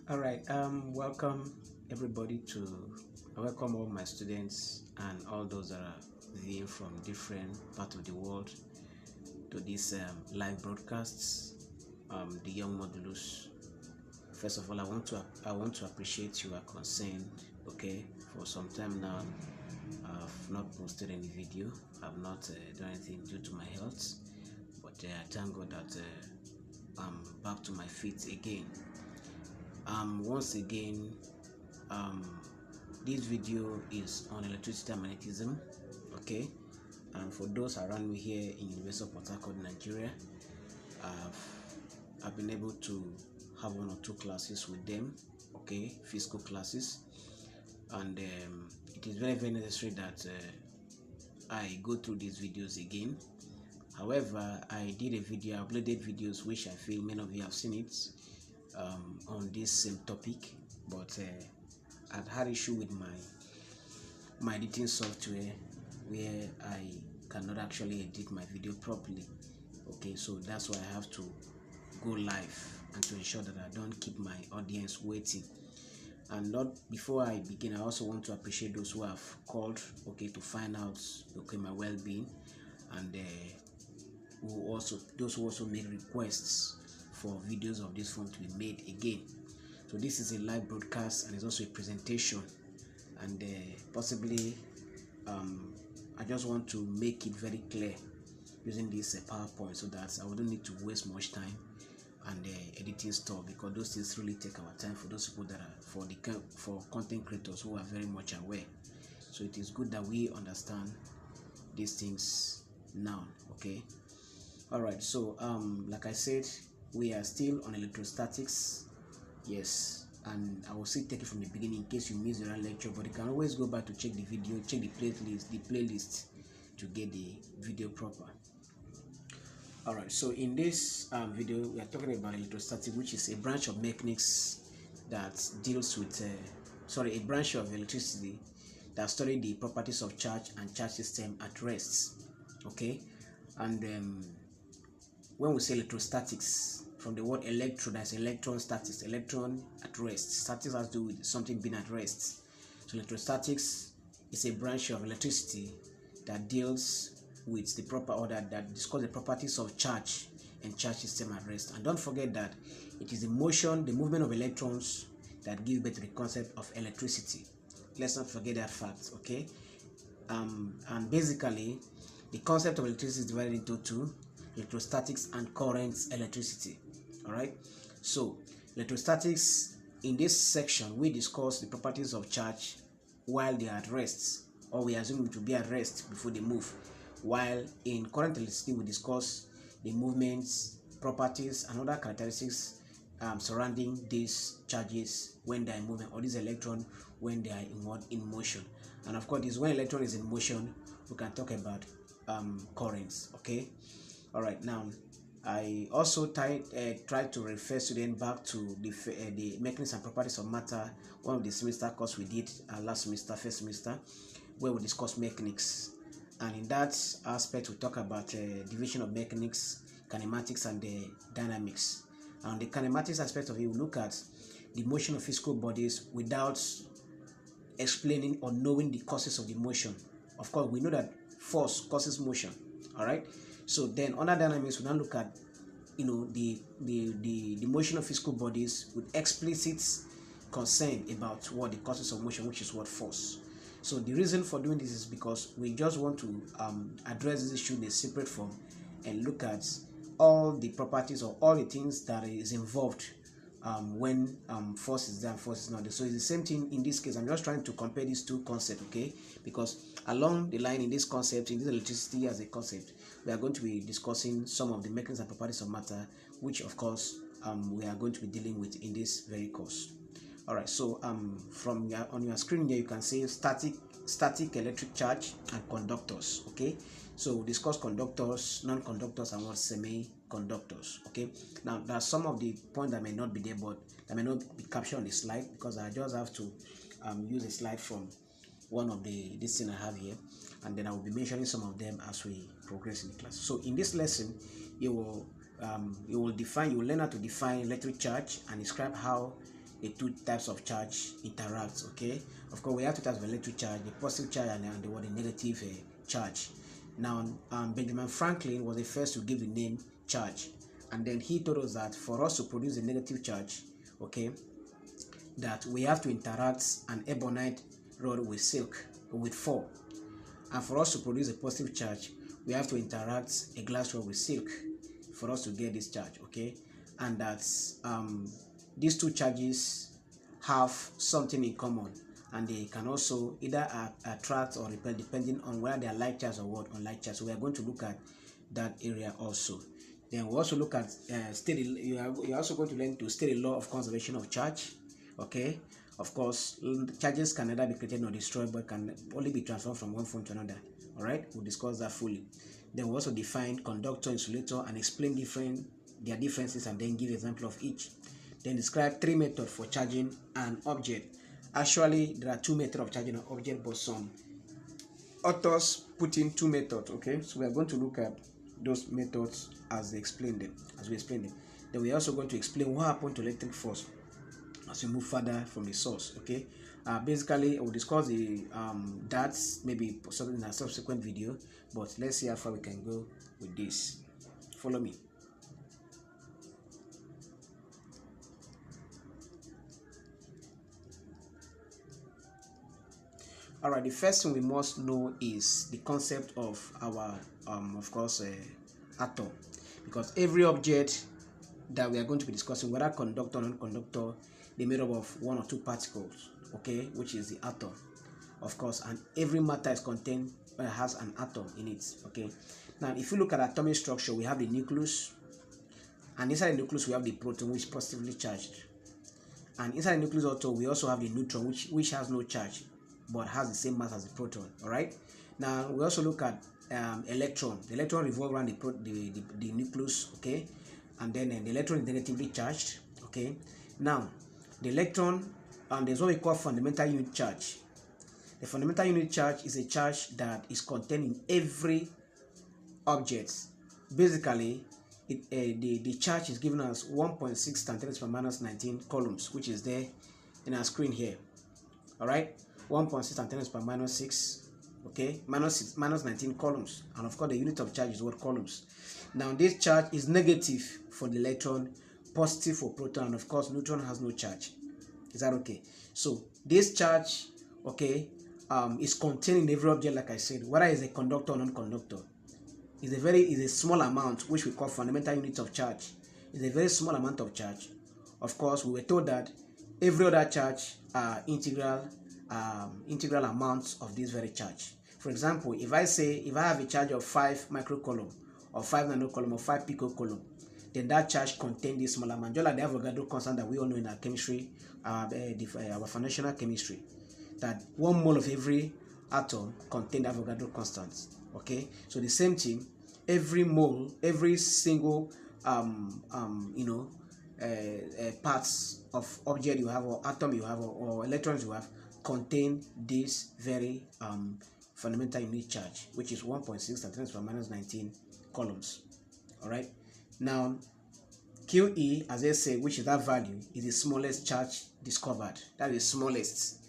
All right. Welcome everybody I welcome all my students and all those that are viewing from different parts of the world to this live broadcasts. The young modulus. First of all, I want to appreciate your consent. Okay, for some time now, I've not posted any video. I've not done anything due to my health, but I thank God that I'm back to my feet again. Once again, um this video is on electricity and magnetism. Okay, and for those around me here in University of Port Harcourt, Nigeria, I've been able to have one or two classes with them. Okay, physical classes, and it is very necessary that I go through these videos again. However, I did a video, uploaded videos which I feel many of you have seen it, on this same topic, but I'd had issue with my editing software where I cannot actually edit my video properly. Okay, so that's why I have to go live and to ensure that I don't keep my audience waiting. And not before I begin, I also want to appreciate those who have called, okay, to find out, okay, my well-being, and those who also make requests for videos of this form to be made again. So this is a live broadcast and it's also a presentation, and possibly I just want to make it very clear using this PowerPoint so that I wouldn't need to waste much time and editing stuff, because those things really take our time for those people that are for content creators who are very much aware. So it is good that we understand these things now. Okay, all right. So like I said, we are still on electrostatics. Yes, and I will still take it from the beginning in case you miss the lecture, but you can always go back to check the video, check the playlist to get the video proper. All right, so in this video we are talking about electrostatics, which is a branch of mechanics that deals with a branch of electricity that study the properties of charge and charge system at rest. Okay, and when we say electrostatics, from the word electro, that's electron statics, electron at rest. Statics has to do with something being at rest. So electrostatics is a branch of electricity that deals with the proper order that discuss the properties of charge and charge system at rest. And don't forget that it is the movement of electrons that give birth to the concept of electricity. Let's not forget that fact. Okay, and basically the concept of electricity is divided into two: electrostatics and current electricity. All right, so electrostatics, in this section we discuss the properties of charge while they are at rest, or we assume to be at rest before they move, while in current electricity we discuss the movements, properties and other characteristics surrounding these charges when they are moving, or these electrons when they are in motion. And of course, this when electron is in motion we can talk about currents. Okay, all right. Now I also try to refer students back to the mechanisms and properties of matter, one of the semester course we did last semester, first semester, where we discussed mechanics. And in that aspect we talk about division of mechanics, kinematics and dynamics. And the kinematics aspect of it, we look at the motion of physical bodies without explaining or knowing the causes of the motion. Of course, we know that force causes motion. All right, so then under dynamics we now look at the motion of physical bodies with explicit concern about what the causes of motion, which is what force. So the reason for doing this is because we just want to address this issue in a separate form and look at all the properties or all the things that is involved when force is there and force is not there. So it's the same thing in this case. I'm just trying to compare these two concepts, okay? Because along the line in this concept, in this electricity as a concept, we are going to be discussing some of the mechanisms and properties of matter, which of course we are going to be dealing with in this very course. All right, so on your screen here you can see static electric charge and conductors. Okay, so we'll discuss conductors, non-conductors and what semi-conductors. Okay, now there are some of the points that may not be there, but that may not be captured on the slide, because I just have to use a slide from one of this thing I have here, and then I will be mentioning some of them as we progress in the class. So in this lesson you will learn how to define electric charge and describe how the two types of charge interact. Okay, of course we have two types of electric charge, the positive charge and the negative charge. Now Benjamin Franklin was the first to give the name charge, and then he told us that for us to produce a negative charge, okay, that we have to interact an ebonite rod with silk with 4, and for us to produce a positive charge we have to interact a glass rod with silk for us to get this charge. Okay, and that's these two charges have something in common, and they can also either attract or repel depending on whether they are like charge or what unlike charge. So we are going to look at that area also. Then we also look at you're also going to learn to study the law of conservation of charge. Okay, of course charges can neither be created nor destroyed, but can only be transformed from one form to another. All right, we'll discuss that fully. Then we also define conductor, insulator, and explain their differences, and then give an example of each. Then describe 3 methods for charging an object. Actually there are 2 methods of charging an object, but some authors put in 2 methods. Okay, so we are going to look at those methods as we explain them. Then we are also going to explain what happened to electric force as we move further from the source. Okay, basically we'll discuss the that maybe something in a subsequent video, but let's see how far we can go with this. Follow me. All right, the first thing we must know is the concept of our of course atom, because every object that we are going to be discussing, whether conductor or non-conductor, they're made up of 1 or 2 particles, okay, which is the atom, of course, and every matter is contained has an atom in it. Okay, now if you look at atomic structure, we have the nucleus, and inside the nucleus we have the proton, which is positively charged, and inside the nucleus also we also have the neutron, which has no charge but has the same mass as the proton. All right, now we also look at electron. The electron revolves around the nucleus. Okay, and then the electron is negatively charged. Okay, now the electron, there's what we call fundamental unit charge. The fundamental unit charge is a charge that is contained in every object. Basically the charge is given as 1.6 times 10⁻⁻19 coulombs, which is there in our screen here. All right, 1.6 times 10⁻⁻6, okay, minus 19 coulombs, and of course the unit of charge is what coulombs. Now this charge is negative for the electron, positive for proton, and of course neutron has no charge. Is that okay? So this charge, okay, is contained in every object, like I said, whether it's a conductor or non-conductor. Is a small amount, which we call fundamental unit of charge. It's a very small amount of charge. Of course, we were told that every other charge are integral amounts of this very charge. For example, if I have a charge of 5 microcoulomb or 5 nanocoulomb or 5 picocoulomb, then that charge contains this small amount, just like the Avogadro constant that we all know in our chemistry, our foundational chemistry, that 1 mole of every atom contains the Avogadro constant. Okay, so the same thing, every mole, every single parts of object you have, or atom you have, or electrons you have, contain this very fundamental unit charge, which is 1.6 times 10⁻⁻19 coulombs. All right, now QE, as they say, which is that value, is the smallest charge discovered. That is the smallest,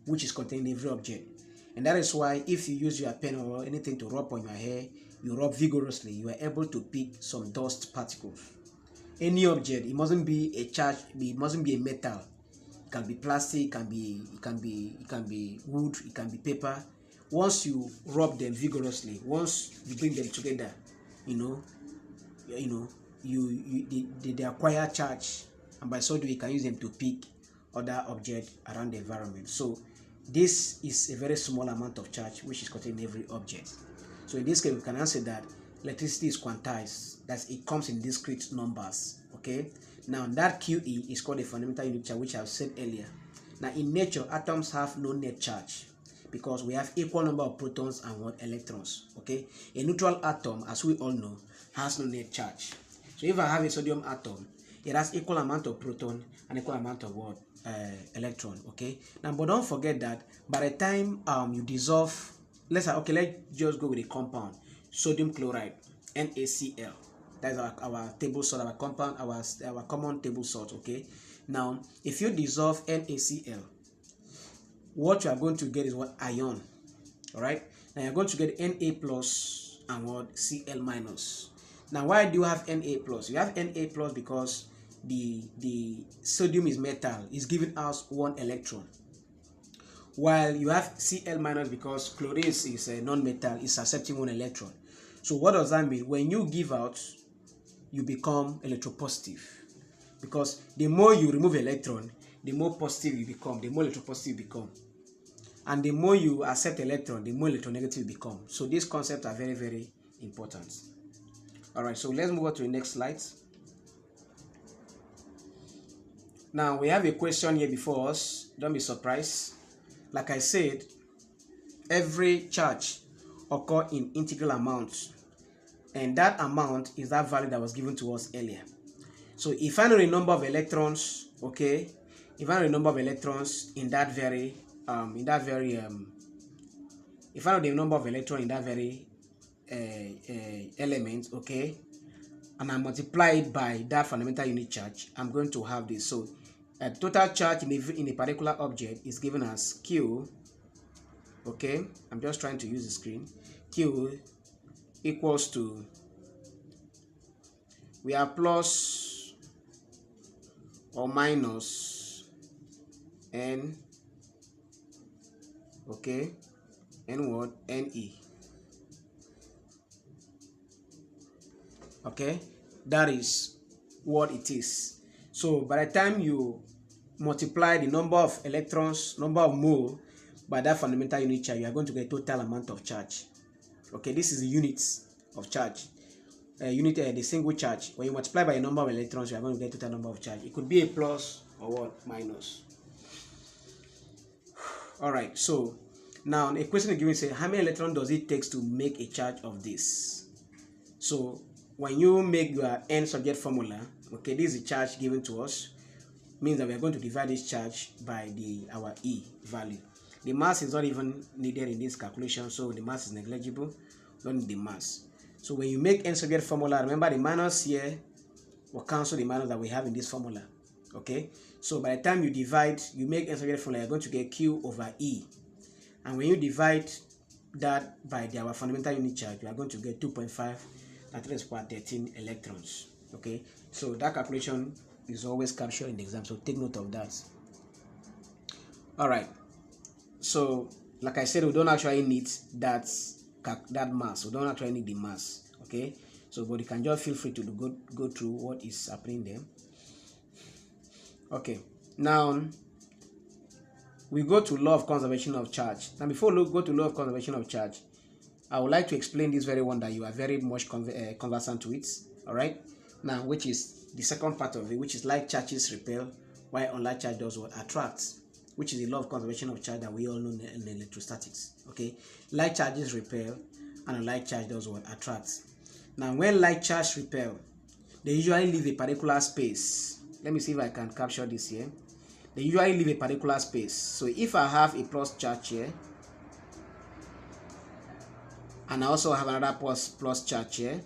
which is contained in every object. And that is why if you use your pen or anything to rub on your hair, you rub vigorously, you are able to pick some dust particles. Any object, it mustn't be a charge, it mustn't be a metal. It can be plastic, it can be wood, it can be paper. Once you rub them vigorously, once you bring them together, they acquire charge, and by so doing you can use them to pick other objects around the environment. So this is a very small amount of charge which is contained in every object. So in this case we can answer that electricity is quantized, that it comes in discrete numbers. Okay, now that QE is called a fundamental unit charge, which I've said earlier. Now in nature, atoms have no net charge because we have equal number of protons and electrons. Okay, a neutral atom, as we all know, has no net charge. So if I have a sodium atom, it has equal amount of proton and equal amount of electron. Okay, now but don't forget that by the time you dissolve, let's just go with a compound, sodium chloride, NaCl. That's our table salt, our compound, our common table salt. Okay, Now, if you dissolve NaCl, what you are going to get is what? Ion. All right. Now you're going to get Na plus and what? Cl minus. Now, why do you have Na plus? You have Na plus because the sodium is metal, is giving us 1 electron, while you have Cl minus because chlorine is a non-metal, is accepting 1 electron. So what does that mean? When you give out, you become electropositive, because the more you remove electron, the more positive you become, the more electropositive you become, and the more you accept electron, the more electronegative you become. So these concepts are very, very important. All right, so let's move on to the next slide. Now we have a question here before us. Don't be surprised. Like I said, every charge occurs in integral amounts, and that amount is that value that was given to us earlier. So if I know the number of electrons, okay, if I know the number of electrons in that very if I know the number of electrons in that very element, okay, and I multiply it by that fundamental unit charge, I'm going to have this. So a total charge in a particular object is given as Q, okay, I'm just trying to use the screen, Q equals to, we are plus or minus N, okay, N what? Ne. Okay, that is what it is. So by the time you multiply the number of electrons, number of mole by that fundamental unit charge, you are going to get total amount of charge. Okay, this is the units of charge. The single charge. When you multiply by a number of electrons, you are going to get total number of charge. It could be a plus or what? Minus. All right. So now a question is given, say how many electrons does it take to make a charge of this? So when you make your N subject formula, okay, this is the charge given to us, means that we are going to divide this charge by our E value. The mass is not even needed in this calculation, so the mass is negligible. Don't need the mass. So when you make N subject formula, remember the minus here will cancel the minus that we have in this formula. Okay, so by the time you divide, you make N subject formula, you're going to get Q over E, and when you divide that by our fundamental unit charge, you are going to get 2.5 and 10 to the power 13 electrons. Okay, so that calculation is always captured in the exam, so take note of that. All right, so like I said, we don't actually need that mass. We don't actually need the mass. Okay, so but you can just feel free to go through what is happening there. Okay, now we go to law of conservation of charge. Now before we go to law of conservation of charge, I would like to explain this very one that you are very much conversant with. All right, now which is the second part of it, which is like charges repel while unlike charge does what? Attracts, which is the law of conservation of charge that we all know in electrostatics. Okay, like charges repel and unlike charge does what? Attracts. Now when like charge repel, they usually leave a particular space. Let me see if I can capture this here. They usually leave a particular space. So if I have a plus charge here, and I also have another plus charge here,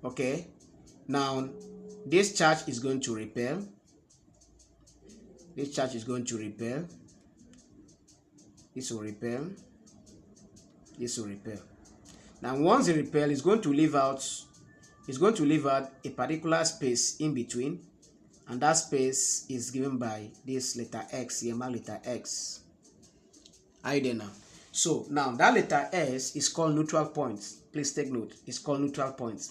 okay, now this charge is going to repel. This charge is going to repel. This will repel. This will repel. Now once it repel, it's going to leave out a particular space in between, and that space is given by this letter X, the amount letter X. Are you there now? So now that letter S is called neutral point. Please take note, it's called neutral point.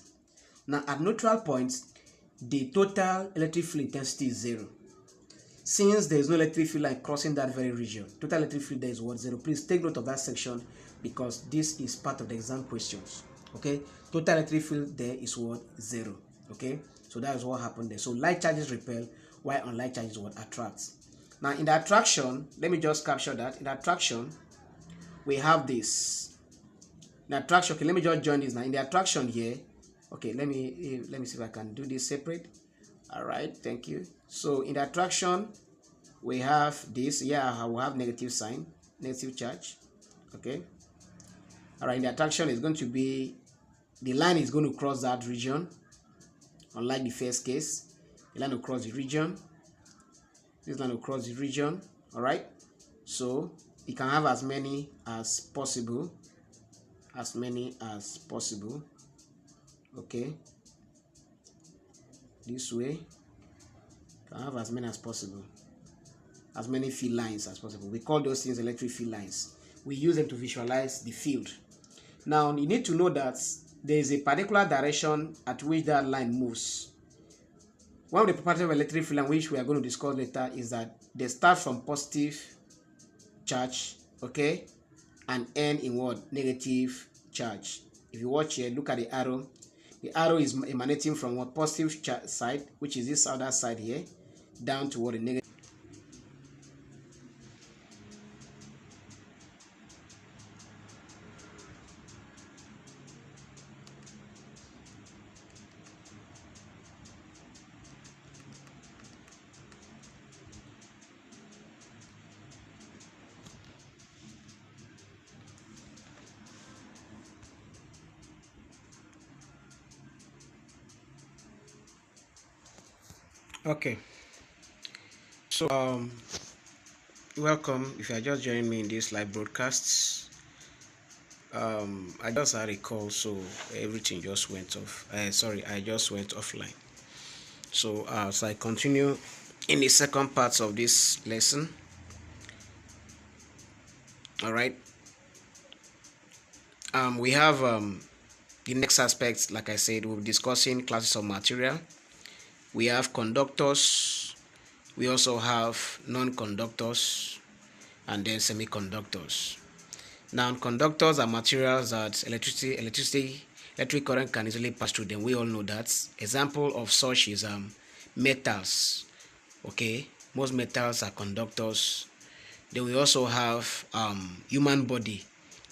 Now at neutral point, the total electric field intensity is 0. Since there is no electric field line crossing that very region, total electric field there is what? 0. Please take note of that section because this is part of the exam questions. Okay, total electric field there is what? 0. Okay, so that is what happened there. So like charges repel while unlike charges what? Attracts. Now in the attraction, let me just capture that. In the attraction, we have this. In the attraction, okay, let me just join this now. In the attraction here, okay, let me see if I can do this separate. All right, thank you. So in the attraction, we have this. Yeah, I will have negative sign, negative charge. Okay. All right, in the attraction is going to be, the line is going to cross that region, unlike the first case. a line will cross the region, this line will cross the region. All right, so you can have as many as possible, okay, this way. You can have as many as possible, as many field lines as possible. We call those things electric field lines. We use them to visualize the field. Now you need to know that there is a particular direction at which that line moves. One of the properties of electric field line, which we are going to discuss later, is that they start from positive charge, okay, and end in what? Negative charge. If you watch here, look at the arrow. The arrow is emanating from what? Positive side, which is this other side here, down toward the negative. Okay, so welcome if you are just joining me in this live broadcasts. I just had a call, so everything just went off. I just went offline. So as I continue in the second part of this lesson, all right, we have the next aspect. Like I said, we'll be discussing classes of material. We have conductors, we also have non-conductors, and then semiconductors. Now, conductors are materials that electric current can easily pass through them. We all know that. Example of such is metals. Okay, most metals are conductors. Then we also have human body.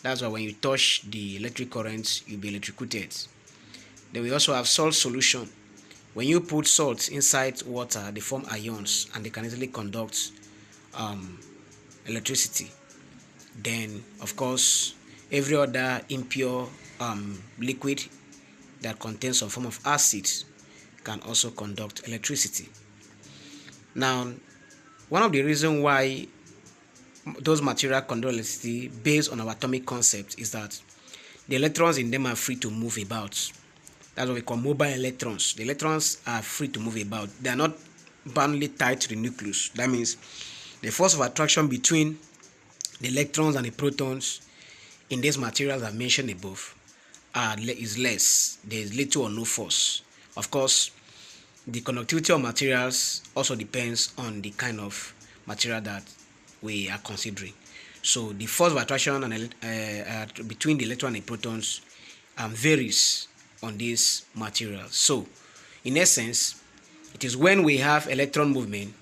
That's why when you touch the electric current, you'll be electrocuted. Then we also have salt solution. When you put salt inside water, they form ions and they can easily conduct electricity. Then, of course, every other impure liquid that contains some form of acid can also conduct electricity. Now, one of the reasons why those materials conduct electricity based on our atomic concept is that the electrons in them are free to move about. That's what we call mobile electrons. The electrons are free to move about. They are not boundly tied to the nucleus. That means the force of attraction between the electrons and the protons in these materials I've mentioned above is less. There is little or no force. Of course, the conductivity of materials also depends on the kind of material that we are considering. So the force of attraction between the electron and the protons varies on these materials. So in essence, it is when we have electron movement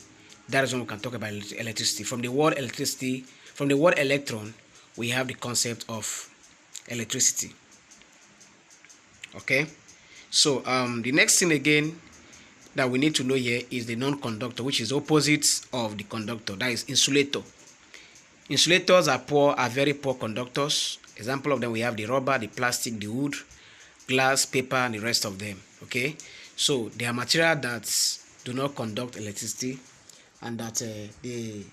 that is when we can talk about electricity. From the word electron, we have the concept of electricity. Okay, so the next thing again that we need to know here is the non-conductor, which is opposite of the conductor. That is insulator. Insulators are very poor conductors. Example of them, we have the rubber, the plastic, the wood, glass, paper, and the rest of them. Okay, so they are material that do not conduct electricity, and that the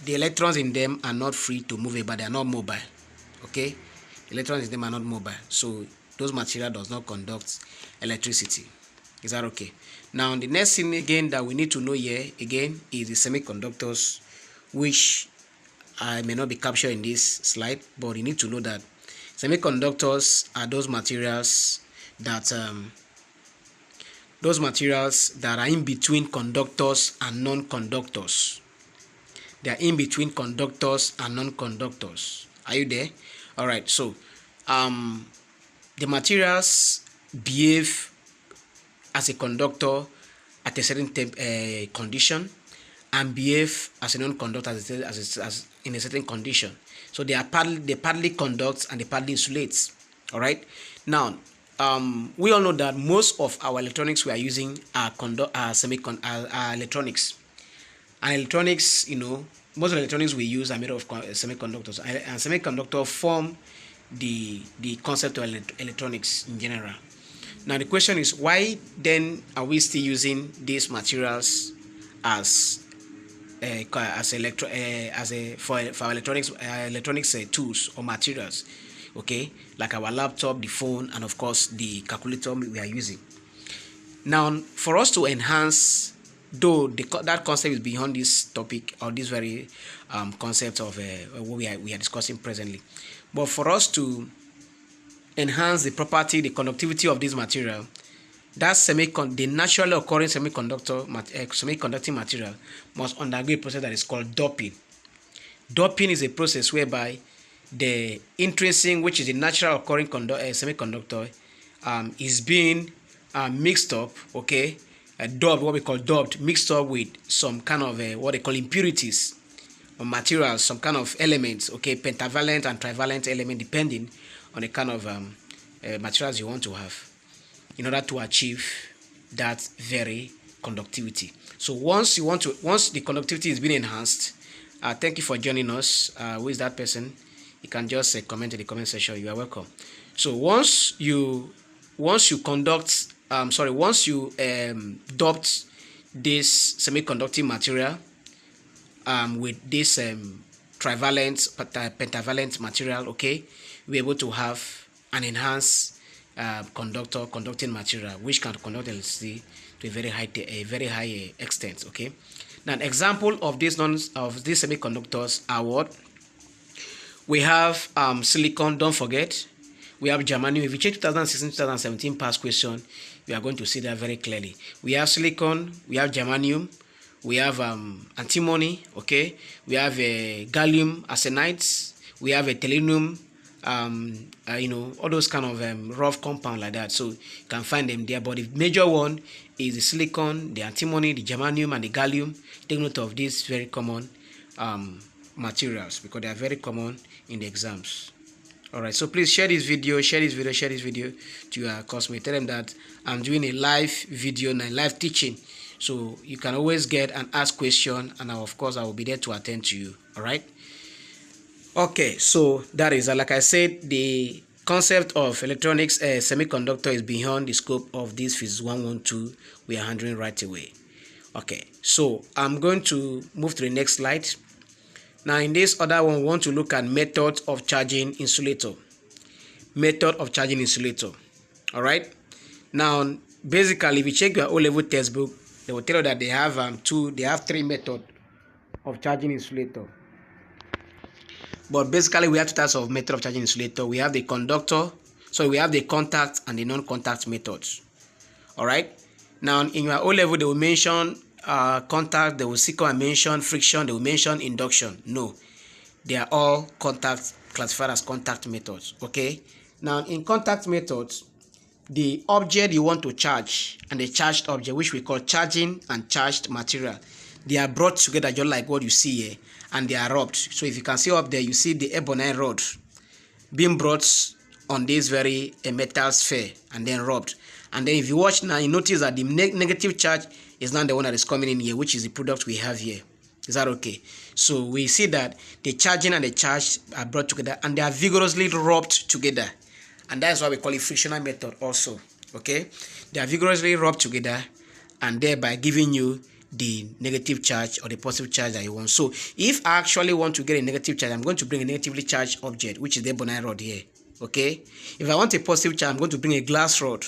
electrons in them are not free to move about. They are not mobile. Okay, electrons in them are not mobile, so those material does not conduct electricity. Is that okay? Now the next thing again that we need to know here again is the semiconductors, which I may not be captured in this slide, but you need to know that semiconductors are those materials that are in between conductors and non-conductors. They are in between conductors and non-conductors. Are you there? All right. So the materials behave as a conductor at a certain condition, and behave as a non-conductor as in a certain condition. So they partly conduct and they partly insulate. All right. Now, we all know that most of our electronics we are using are electronics. And electronics, most of the electronics we use are made of semiconductors, and semiconductors form the concept of electronics in general. Now the question is, why then are we still using these materials as for electronics tools or materials? Okay, like our laptop, the phone, and of course the calculator we are using. Now, for us to enhance, though that concept is beyond this topic or this very concept of what we are discussing presently, but for us to enhance the property, the conductivity of this material, that the naturally occurring semiconducting material must undergo a process that is called doping. Doping is a process whereby the intrinsic, which is the natural occurring semiconductor, is being mixed up, okay, dubbed, what we call dubbed, mixed up with some kind of what they call impurities or materials, some kind of elements, okay, pentavalent and trivalent element, depending on the kind of materials you want to have, in order to achieve that very conductivity. So once the conductivity is being enhanced, thank you for joining us. Who is that person? You can just comment in the comment section. You are welcome. So once you doped this semiconducting material with this trivalent, pentavalent material, okay, we're able to have an enhanced conducting material which can conduct electricity to a very high extent. Okay, now an example of these semiconductors are what we have: silicon. Don't forget, we have germanium. If you check 2016-2017 past question, we are going to see that very clearly. We have silicon, we have germanium, we have antimony, okay, we have gallium arsenides, we have a tellurium, all those kind of rough compound like that. So you can find them there, but the major one is the silicon, the antimony, the germanium, and the gallium. Take note of these very common materials because they are very common in the exams. Alright, so please share this video to your classmates. Tell them that I'm doing a live video and a live teaching, so you can always get and ask question, and of course I will be there to attend to you. Alright, okay, so that is like I said, the concept of electronics semiconductor is beyond the scope of this physics 112 we are handling right away. Okay, so I'm going to move to the next slide. Now in this other one, we want to look at method of charging insulator. Alright, now basically if you check your O-level textbook, they will tell you that they have three methods of charging insulator. But basically we have two types of method of charging insulator. We have the we have the contact and the non-contact methods. Alright, now in your O-level they will mention contact, they will seek and mention friction, they will mention induction. No, they are all classified as contact methods. Okay, now in contact methods, the object you want to charge and the charged object, which we call charging and charged material, they are brought together just like what you see here, and they are rubbed. So if you can see up there, you see the ebonite rod being brought on this very metal sphere and then rubbed. And then if you watch now, you notice that the negative charge is not the one that is coming in here, which is the product we have here. Is that okay? So we see that the charging and the charge are brought together and they are vigorously rubbed together, and that's why we call it frictional method also. Okay, they are vigorously rubbed together and thereby giving you the negative charge or the positive charge that you want. So if I actually want to get a negative charge, I'm going to bring a negatively charged object, which is the ebonite rod here. Okay, if I want a positive charge, I'm going to bring a glass rod.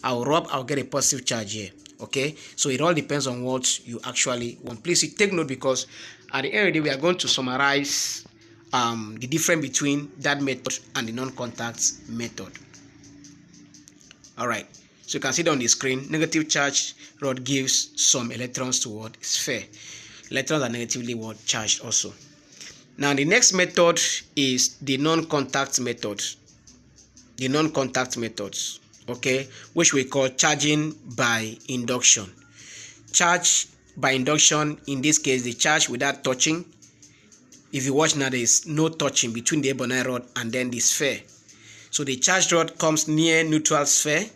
I'll get a positive charge here. Okay, so it all depends on what you actually want. Please take note, because at the end of the day we are going to summarize the difference between that method and the non-contact method. Alright, so you can see it on the screen. Negative charge rod gives some electrons to what sphere. Electrons are negatively charged also. Now the next method is the non-contact method. The non-contact methods, okay, which we call charging by induction. Charge by induction, in this case, the charge without touching. If you watch now, there is no touching between the ebonite rod and then the sphere. So the charged rod comes near neutral sphere.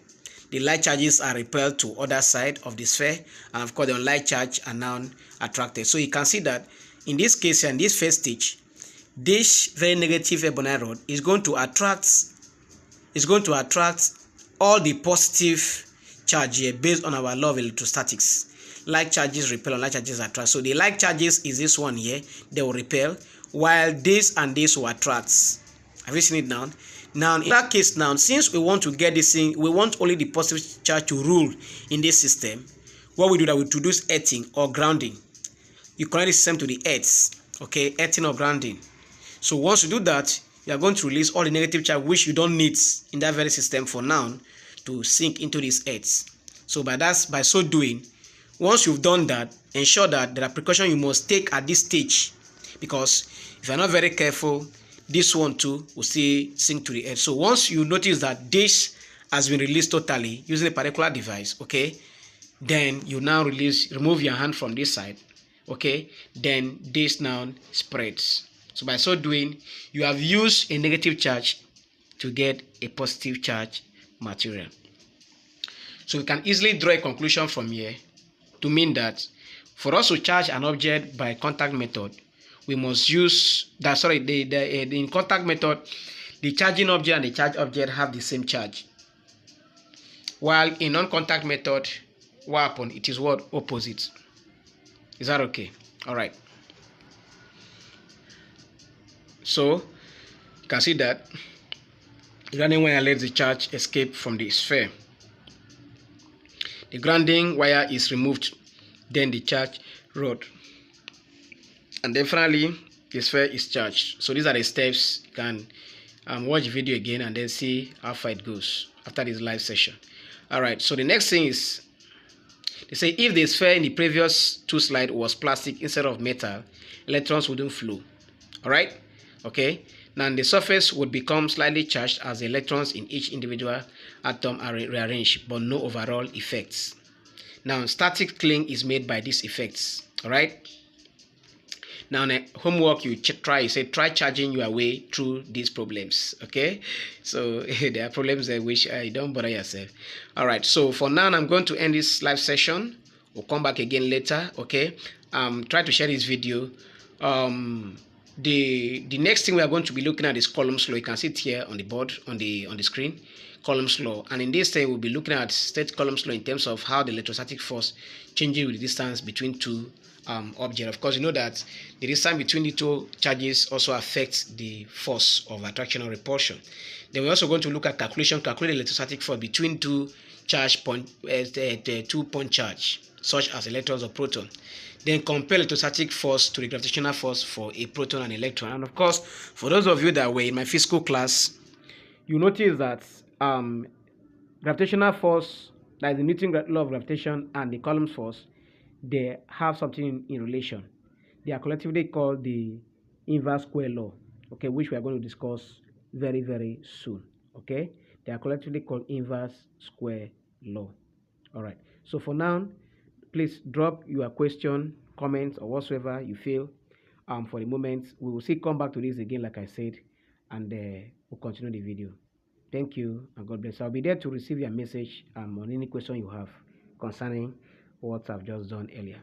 The light charges are repelled to other side of the sphere, and of course the unlight charge are now attracted. So you can see that in this case and this first stage, this very negative ebonite rod is going to attract all the positive charge here based on our law of electrostatics. Like charges repel, unlike charges attract. So the like charges is this one here, they will repel, while this and this will attract. Have you seen it now? Now in that case now, since we want to get this thing, we want only the positive charge to rule in this system. What we do that we introduce earthing or grounding. You connect the system to the earth, okay, earthing or grounding. So once you do that, you are going to release all the negative charge which you don't need in that very system for now to sink into this earth. So by so doing, once you've done that, ensure that there are precautions you must take at this stage, because if you're not very careful, this one too will still sink to the earth. So once you notice that this has been released totally using a particular device, okay, then you now remove your hand from this side, okay, then this now spreads. So by so doing, you have used a negative charge to get a positive charge material. So we can easily draw a conclusion from here to mean that for us to charge an object by contact method, we must use that. Sorry, in contact method, the charging object and the charged object have the same charge, while in non-contact method, what happens? It is what? Opposite. Is that okay? All right. So you can see that grounding wire lets the charge escape from the sphere. The grounding wire is removed, then the charge rod, and then finally the sphere is charged. So these are the steps. You can watch the video again and then see how far it goes after this live session. All right, so the next thing is, they say if the sphere in the previous two slides was plastic instead of metal, electrons wouldn't flow. All right, okay. Now the surface would become slightly charged as the electrons in each individual atom are rearranged, but no overall effects. Now static cling is made by these effects. All right. Now, the homework you try charging your way through these problems. Okay, so there are problems that which you don't bother yourself. All right, so for now I'm going to end this live session. We'll come back again later. Okay, try to share this video. The next thing we are going to be looking at is Coulomb's law. You can see it here on the board, on the screen, Coulomb's law. And in this thing we'll be looking at state Coulomb's law in terms of how the electrostatic force changes with the distance between two object. Of course, you know that the distance between the two charges also affects the force of attraction or repulsion. Then we're also going to look at calculate the electrostatic force between two charge point, two-point charge, such as electrons or proton. Then compare electrostatic force to the gravitational force for a proton and electron. And of course, for those of you that were in my physical class, you notice that gravitational force, like the Newton law of gravitation, and the Coulomb's force, they have something in relation. They are collectively called the inverse square law, okay, which we are going to discuss very, very soon. Okay, they are collectively called inverse square law. All right, so for now, please drop your question, comments, or whatsoever you feel. For the moment, we will still come back to this again, like I said, and we'll continue the video. Thank you and God bless. I'll be there to receive your message on any question you have concerning what I've just done earlier.